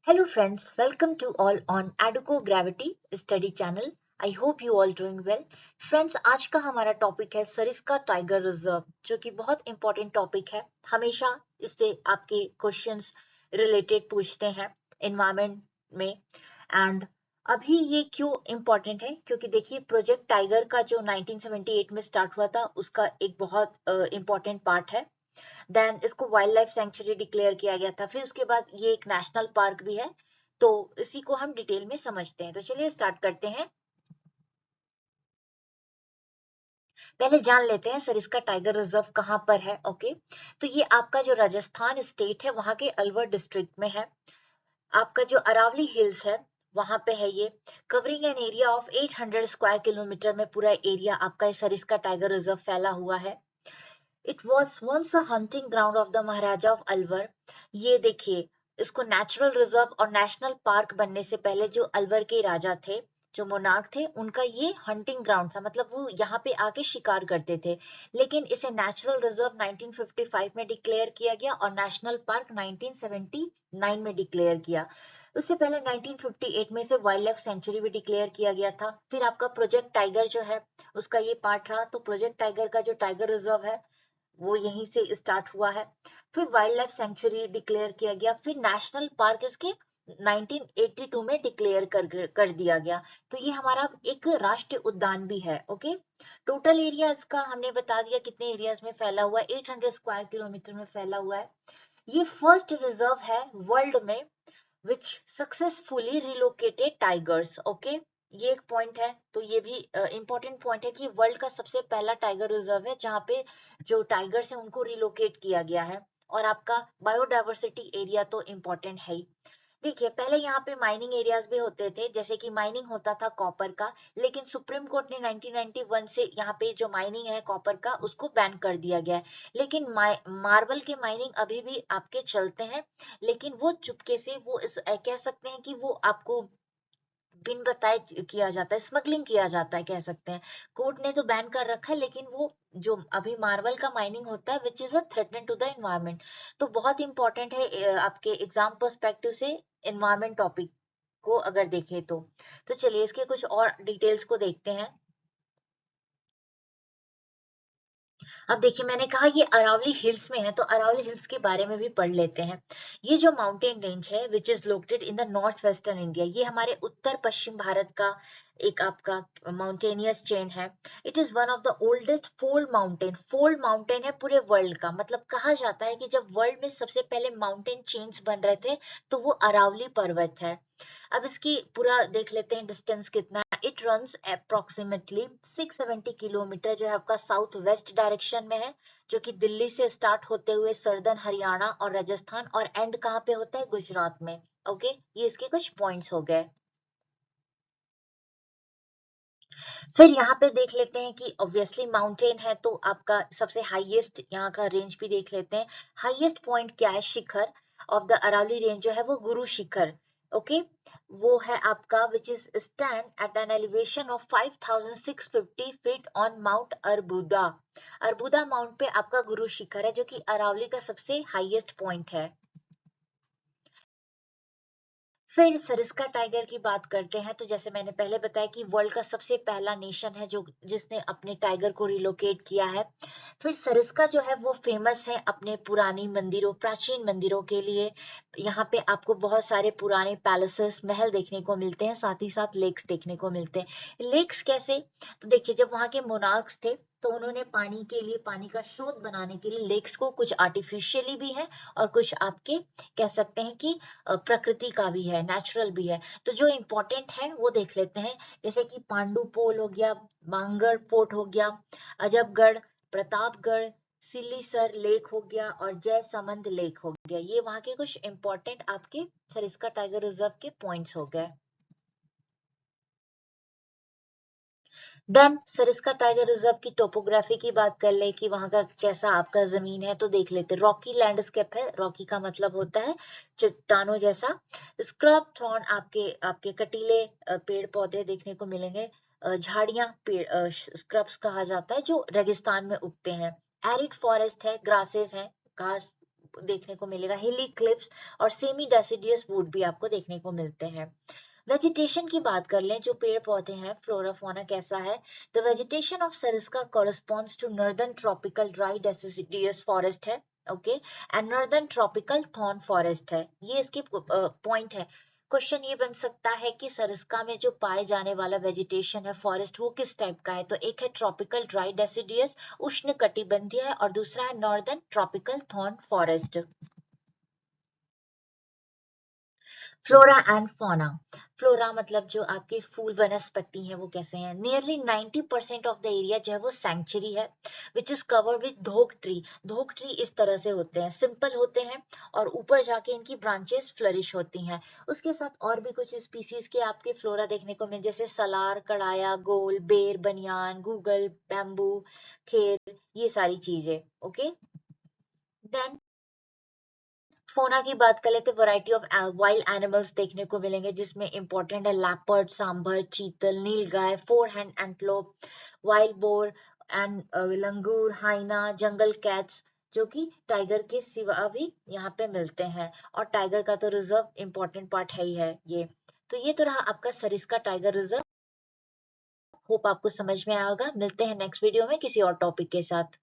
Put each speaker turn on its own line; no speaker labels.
Hello friends, welcome to all on Aduco Gravity Study Channel. I hope you all doing well. Friends, आज का हमारा topic है Sariska tiger reserve, जो कि बहुत इंपॉर्टेंट टॉपिक है। हमेशा इससे आपके क्वेश्चंस रिलेटेड पूछते हैं एनवायरमेंट में। एंड अभी ये क्यों इम्पोर्टेंट है, क्योंकि देखिए प्रोजेक्ट टाइगर का जो 1978 में स्टार्ट हुआ था उसका एक बहुत इम्पोर्टेंट पार्ट है। देन इसको वाइल्ड लाइफ सेंचुरी डिक्लेयर किया गया था। फिर उसके बाद ये एक नेशनल पार्क भी है। तो इसी को हम डिटेल में समझते हैं। तो चलिए स्टार्ट करते हैं। पहले जान लेते हैं सरिस्का टाइगर रिजर्व कहाँ पर है। ओके, तो ये आपका जो राजस्थान स्टेट है वहां के अलवर डिस्ट्रिक्ट में है। आपका जो अरावली हिल्स है वहां पे है ये, covering an area of 800 square kilometre में पूरा एरिया आपका सरिस्का टाइगर रिजर्व फैला हुआ है। It was once a hunting ground of the Maharaja of Alwar. ये देखिए, इसको नेचुरल रिजर्व और नेशनल पार्क बनने से पहले जो अलवर के राजा थे, जो मोनार्क थे, उनका ये हंटिंग ग्राउंड था, मतलब वो यहाँ पे आके शिकार करते थे। लेकिन इसे नेचुरल रिजर्व 1955 में डिक्लेयर किया गया और नेशनल पार्क 1979 में डिक्लेयर किया। उससे पहले 1958 में इसे वाइल्ड लाइफ सेंचुरी भी डिक्लेयर किया गया था। फिर आपका प्रोजेक्ट टाइगर जो है उसका ये पार्ट रहा। तो प्रोजेक्ट टाइगर का जो टाइगर रिजर्व है वो यहीं से स्टार्ट हुआ है। फिर वाइल्ड लाइफ सेंचुरी डिक्लेयर किया गया। फिर नेशनल पार्क इसके 1982 में डिक्लेयर कर दिया गया। तो ये हमारा एक राष्ट्रीय उद्यान भी है। ओके, टोटल एरिया इसका हमने बता दिया कितने एरियाज में फैला हुआ है, 800 स्क्वायर किलोमीटर में फैला हुआ है। ये फर्स्ट रिजर्व है वर्ल्ड में which successfully relocated tigers. Okay, ये एक पॉइंट है। तो ये भी इंपॉर्टेंट पॉइंट है कि वर्ल्ड का सबसे पहला टाइगर रिजर्व है जहाँ पे जो टाइगर्स है उनको रिलोकेट किया गया है। और आपका बायोडाइवर्सिटी एरिया तो इम्पोर्टेंट है ही। देखिए, पहले यहाँ पे माइनिंग एरियाज भी होते थे, जैसे कि माइनिंग होता था कॉपर का। लेकिन सुप्रीम कोर्ट ने 1991 से यहाँ पे जो माइनिंग है कॉपर का उसको बैन कर दिया गया है। लेकिन मार्बल के माइनिंग अभी भी आपके चलते हैं। लेकिन वो चुपके से वो कह सकते हैं कि वो आपको बिन बताए किया जाता है, स्मगलिंग किया जाता है कह सकते हैं। कोर्ट ने तो बैन कर रखा है, लेकिन वो जो अभी मार्बल का माइनिंग होता है which is a threaten to the environment. तो बहुत इंपॉर्टेंट है आपके एग्जाम पर्सपेक्टिव से एनवायरमेंट टॉपिक को अगर देखें तो चलिए इसके कुछ और डिटेल्स को देखते हैं। अब देखिए, मैंने कहा ये अरावली हिल्स में है, तो अरावली हिल्स के बारे में भी पढ़ लेते हैं। ये जो माउंटेन रेंज है which is located in the north western India, ये हमारे उत्तर पश्चिम भारत का एक आपका माउंटेनियस चेन है। It is one of the oldest fold mountain है पूरे वर्ल्ड का। मतलब कहा जाता है कि जब वर्ल्ड में सबसे पहले माउंटेन चेन्स बन रहे थे तो वो अरावली पर्वत है। अब इसकी पूरा देख लेते हैं डिस्टेंस कितना। इट रन्स अप्रोक्सीमेटली 670 किलोमीटर, जो है आपका साउथ वेस्ट डायरेक्शन में है, जो कि दिल्ली से स्टार्ट होते हुए सर्दर्न हरियाणा और राजस्थान और एंड कहाँ पे होता है, गुजरात में। ओके, ये इसके कुछ पॉइंट्स हो गए। फिर यहाँ पे देख लेते हैं कि ऑब्वियसली माउंटेन है तो आपका सबसे हाईएस्ट यहाँ का रेंज भी देख लेते हैं। हाईएस्ट पॉइंट क्या है, शिखर ऑफ द अरावली रेंज जो है वो गुरु शिखर। ओके, वो है आपका which is stand at an elevation of 5650 feet on mount Arbuda. Arbuda mount पे आपका गुरु शिखर है, जो कि अरावली का सबसे हाईएस्ट पॉइंट है। फिर सरिस्का टाइगर की बात करते हैं। तो जैसे मैंने पहले बताया कि वर्ल्ड का सबसे पहला नेशन है जो जिसने अपने टाइगर को रिलोकेट किया है। फिर सरिस्का जो है वो फेमस है अपने पुरानी मंदिरों, प्राचीन मंदिरों के लिए। यहाँ पे आपको बहुत सारे पुराने पैलेसेस, महल देखने को मिलते हैं, साथ ही साथ लेक्स देखने को मिलते हैं। लेक्स कैसे, तो देखिए जब वहाँ के मोनार्क्स थे तो उन्होंने पानी के लिए, पानी का स्रोत बनाने के लिए लेक्स को, कुछ आर्टिफिशियली भी है और कुछ आपके कह सकते हैं कि प्रकृति का भी है, नेचुरल भी है। तो जो इम्पोर्टेंट है वो देख लेते हैं, जैसे कि पांडु पोल हो गया, बांगड़ फोर्ट हो गया, अजबगढ़, प्रतापगढ़, सिल्लीसर लेक हो गया और जयसमंद लेक हो गया। ये वहाँ के कुछ इम्पोर्टेंट आपके सरिस्का टाइगर रिजर्व के पॉइंट्स हो गए। देन सरिस्का टाइगर रिजर्व की टोपोग्राफी की बात कर ले कि वहां का कैसा आपका जमीन है, तो देख लेते। रॉकी लैंडस्केप है, रॉकी का मतलब होता है चट्टानों जैसा। स्क्रब थॉर्न आपके आपके कटीले पेड़ पौधे देखने को मिलेंगे। झाड़ियां, पेड़ स्क्रब्स कहा जाता है जो रेगिस्तान में उगते हैं। एरिड फॉरेस्ट है, ग्रासेस है, घास देखने को मिलेगा, हिली क्लिफ्स और सेमी डेसिडियस वुड भी आपको देखने को मिलते हैं। वेजिटेशन की बात कर लें, जो पेड़ पौधे हैं, फ्लोरा फौना कैसा है। The vegetation of Sariska corresponds to northern tropical dry deciduous forest है, okay, and northern tropical thorn forest है। ये इसके पॉइंट है। क्वेश्चन ये बन सकता है कि सरिस्का में जो पाए जाने वाला वेजिटेशन है, फॉरेस्ट, वो किस टाइप का है। तो एक है ट्रॉपिकल ड्राई डेसिडियस उष्ण कटिबंधीय है, और दूसरा है northern tropical thorn forest. Flora and fauna. Flora मतलब जो आपके फूल वनस्पति हैं वो कैसे हैं। नियरली 90% ऑफ द एरिया जो है वो सैंक्चुरी है, which is covered with dhok tree. Dhok tree इस तरह से होते हैं, सिंपल होते हैं, और ऊपर जाके इनकी ब्रांचेस फ्लरिश होती हैं। उसके साथ और भी कुछ स्पीसीज के आपके फ्लोरा देखने को मिले, जैसे सलार, कड़ाया, गोल, बेर, बनियान, गूगल, बैम्बू, खेर, ये सारी चीजें। ओके, देन फोना की बात करें तो वैरायटी ऑफ वाइल्ड एनिमल्स देखने को मिलेंगे, जिसमें इंपॉर्टेंट है leopard, sambar, chital, nilgai, four hand antelope, wild boar and langur, hyena, jungle cats, जो कि टाइगर के सिवा भी यहाँ पे मिलते हैं। और टाइगर का तो रिजर्व इंपॉर्टेंट पार्ट है ही है ये। तो ये तो रहा आपका सरिस्का टाइगर रिजर्व। होप आपको समझ में आया होगा। मिलते हैं नेक्स्ट वीडियो में किसी और टॉपिक के साथ।